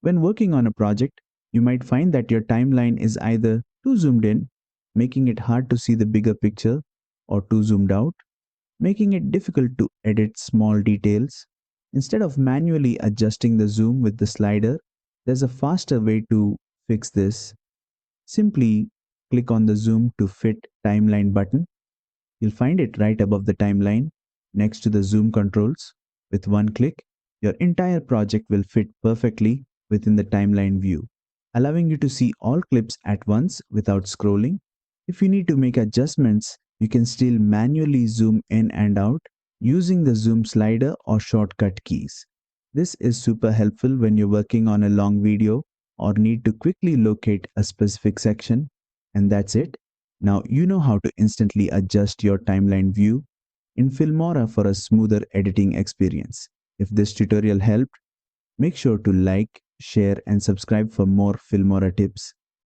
When working on a project, you might find that your timeline is either too zoomed in, making it hard to see the bigger picture, or too zoomed out, making it difficult to edit small details. Instead of manually adjusting the zoom with the slider, there's a faster way to fix this. Simply click on the Zoom to Fit Timeline button. You'll find it right above the timeline next to the zoom controls. With one click, your entire project will fit perfectly within the timeline view, allowing you to see all clips at once without scrolling. If you need to make adjustments, you can still manually zoom in and out using the zoom slider or shortcut keys. This is super helpful when you're working on a long video or need to quickly locate a specific section. And that's it. Now you know how to instantly adjust your timeline view in Filmora for a smoother editing experience. If this tutorial helped, make sure to like, share, and subscribe for more Filmora tips.